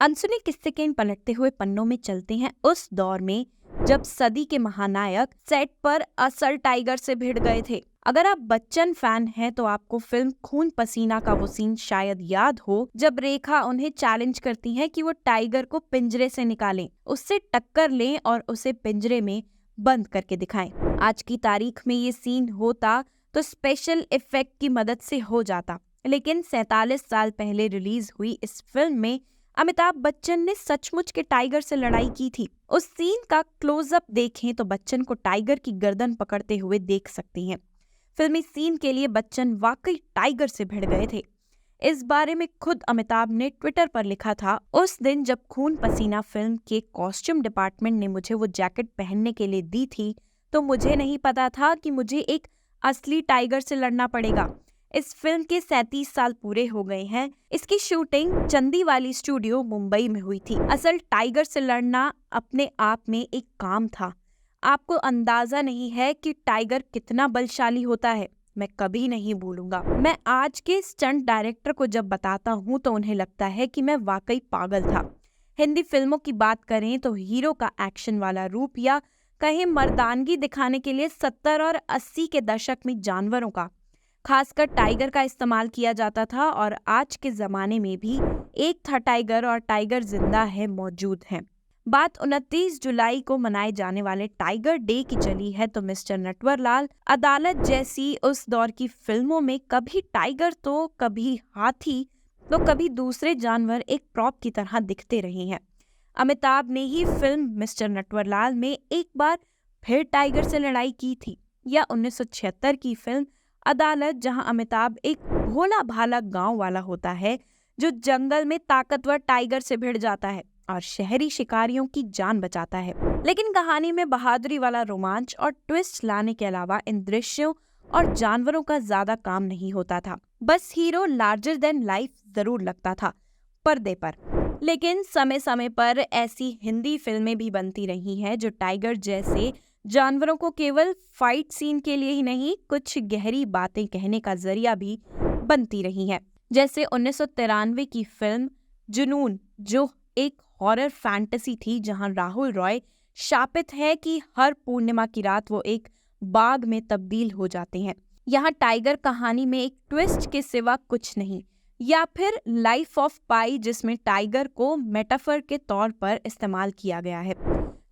अनसुने किस्से के इन पलटते हुए पन्नों में चलते हैं उस दौर में जब सदी के महानायक सेट पर असल टाइगर से भिड़ गए थे। अगर आप बच्चन फैन हैं तो आपको फिल्म खून पसीना का वो सीन शायद याद हो जब रेखा उन्हें चैलेंज करती हैं कि वो टाइगर को पिंजरे से निकालें, उससे टक्कर लें और उसे पिंजरे में बंद करके दिखाएं। आज की तारीख में ये सीन होता तो स्पेशल इफेक्ट की मदद से हो जाता, लेकिन 47 साल पहले रिलीज हुई इस फिल्म में अमिताभ बच्चन ने सचमुच के टाइगर से लड़ाई की थी। उस सीन का क्लोजअप देखें तो बच्चन को टाइगर की गर्दन पकड़ते हुए देख सकती हैं। फिल्मी सीन के लिए बच्चन वाकई टाइगर से भिड़ गए थे। इस बारे में खुद अमिताभ ने ट्विटर पर लिखा था, उस दिन जब खून पसीना फिल्म के कॉस्ट्यूम डिपार्टमेंट ने मुझे वो जैकेट पहनने के लिए दी थी तो मुझे नहीं पता था कि मुझे एक असली टाइगर से लड़ना पड़ेगा। इस फिल्म के 37 साल पूरे हो गए हैं। इसकी शूटिंग चंदीवाली स्टूडियो मुंबई में हुई थी। असल टाइगर से लड़ना अपने आप में एक काम था। आपको अंदाजा नहीं है कि टाइगर कितना बलशाली होता है। मैं कभी नहीं भूलूंगा। मैं आज के स्टंट डायरेक्टर को जब बताता हूँ तो उन्हें लगता है कि मैं वाकई पागल था। हिंदी फिल्मों की बात करें तो हीरो का एक्शन वाला रूप या कहीं मर्दानगी दिखाने के लिए 70 और 80 के दशक में जानवरों का, खासकर टाइगर का इस्तेमाल किया जाता था और आज के जमाने में भी एक था टाइगर और टाइगर जिंदा है, मौजूद है। बात 29 जुलाई को मनाए जाने वाले टाइगर डे की चली है तो मिस्टर नटवरलाल, अदालत जैसी उस दौर की फिल्मों में कभी टाइगर तो कभी हाथी तो कभी दूसरे जानवर एक प्रॉप की तरह दिखते रहे हैं। अमिताभ ने ही फिल्म मिस्टर नटवरलाल में एक बार फिर टाइगर से लड़ाई की थी, या 1976 की फिल्म अदालत, जहां अमिताभ एक भोला भाला गांव वाला होता है जो जंगल में ताकतवर टाइगर से भिड़ जाता है और शहरी शिकारियों की जान बचाता है। लेकिन कहानी में बहादुरी वाला रोमांच और ट्विस्ट लाने के अलावा इन दृश्यों और जानवरों का ज्यादा काम नहीं होता था। बस हीरो लार्जर देन लाइफ जरूर लगता था पर्दे पर। लेकिन समय समय पर ऐसी हिंदी फिल्में भी बनती रही हैं जो टाइगर जैसे जानवरों को केवल फाइट सीन के लिए ही नहीं, कुछ गहरी बातें कहने का जरिया भी बनती रही हैं। जैसे 1993 की फिल्म जुनून, जो एक हॉरर फैंटेसी थी जहां राहुल रॉय शापित है कि हर पूर्णिमा की रात वो एक बाघ में तब्दील हो जाते हैं। यहाँ टाइगर कहानी में एक ट्विस्ट के सिवा कुछ नहीं। या फिर लाइफ ऑफ पाई, जिसमें टाइगर को मेटाफर के तौर पर इस्तेमाल किया गया है।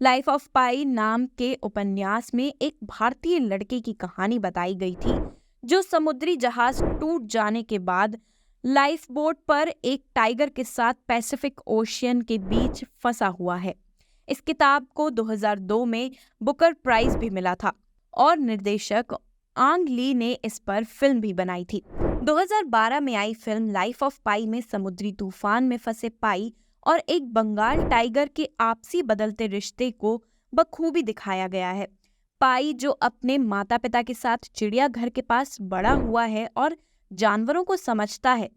लाइफ ऑफ पाई नाम के उपन्यास में एक भारतीय लड़के की कहानी बताई गई थी जो समुद्री जहाज टूट जाने के बाद लाइफ बोट पर एक टाइगर के साथ पैसिफिक ओशियन के बीच फंसा हुआ है। इस किताब को 2002 में बुकर प्राइज भी मिला था और निर्देशक आंग ली ने इस पर फिल्म भी बनाई थी। 2012 में आई फिल्म लाइफ ऑफ पाई में समुद्री तूफान में फंसे पाई और एक बंगाल टाइगर के आपसी बदलते रिश्ते को बखूबी दिखाया गया है। पाई जो अपने माता पिता के साथ चिड़ियाघर के पास बड़ा हुआ है और जानवरों को समझता है।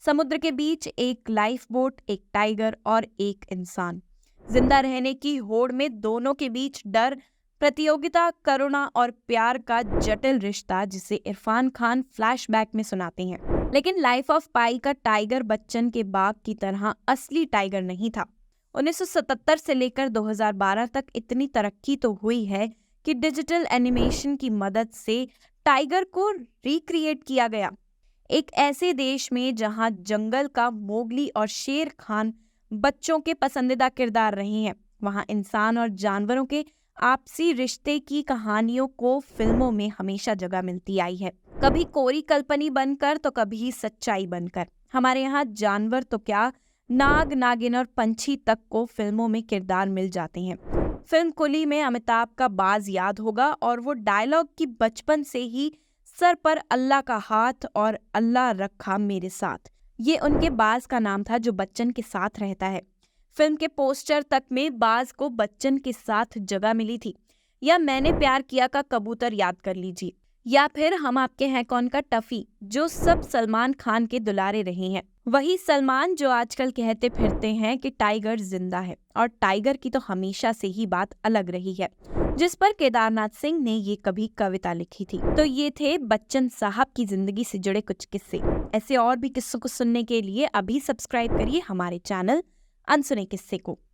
समुद्र के बीच एक लाइफ बोट, एक टाइगर और एक इंसान। जिंदा रहने की होड़ में दोनों के बीच डर, प्रतियोगिता, करुणा और प्यार का जटिल रिश्ता, जिसे इरफान खान फ्लैशबैक में सुनाते हैं। लेकिन लाइफ ऑफ पाई का टाइगर बच्चन के बाघ की तरह असली टाइगर नहीं था। 1977 से लेकर 2012 तक इतनी तरक्की तो हुई है कि डिजिटल एनिमेशन की मदद से टाइगर को रिक्रिएट किया गया। एक ऐसे देश में जहां जंगल का मोगली और शेर खान बच्चों के पसंदीदा किरदार रहे हैं, वहां इंसान और जानवरों के आपसी रिश्ते की कहानियों को फिल्मों में हमेशा जगह मिलती आई है। कभी कोरी कल्पनी बनकर तो कभी सच्चाई बनकर। हमारे यहाँ जानवर तो क्या, नाग, नागिन और पंछी तक को फिल्मों में किरदार मिल जाते हैं। फिल्म कुली में अमिताभ का बाज याद होगा और वो डायलॉग की बचपन से ही सर पर अल्लाह का हाथ और अल्लाह रखा मेरे साथ, ये उनके बाज का नाम था जो बच्चन के साथ रहता है। फिल्म के पोस्टर तक में बाज को बच्चन के साथ जगह मिली थी। या मैंने प्यार किया का कबूतर याद कर लीजिए, या फिर हम आपके हैं कौन का टफी, जो सब सलमान खान के दुलारे रहे हैं। वही सलमान जो आजकल कहते फिरते हैं कि टाइगर जिंदा है, और टाइगर की तो हमेशा से ही बात अलग रही है, जिस पर केदारनाथ सिंह ने ये कभी कविता लिखी थी। तो ये थे बच्चन साहब की जिंदगी से जुड़े कुछ किस्से। ऐसे और भी किस्सों को सुनने के लिए अभी सब्सक्राइब करिए हमारे चैनल अनसुने किस्से को।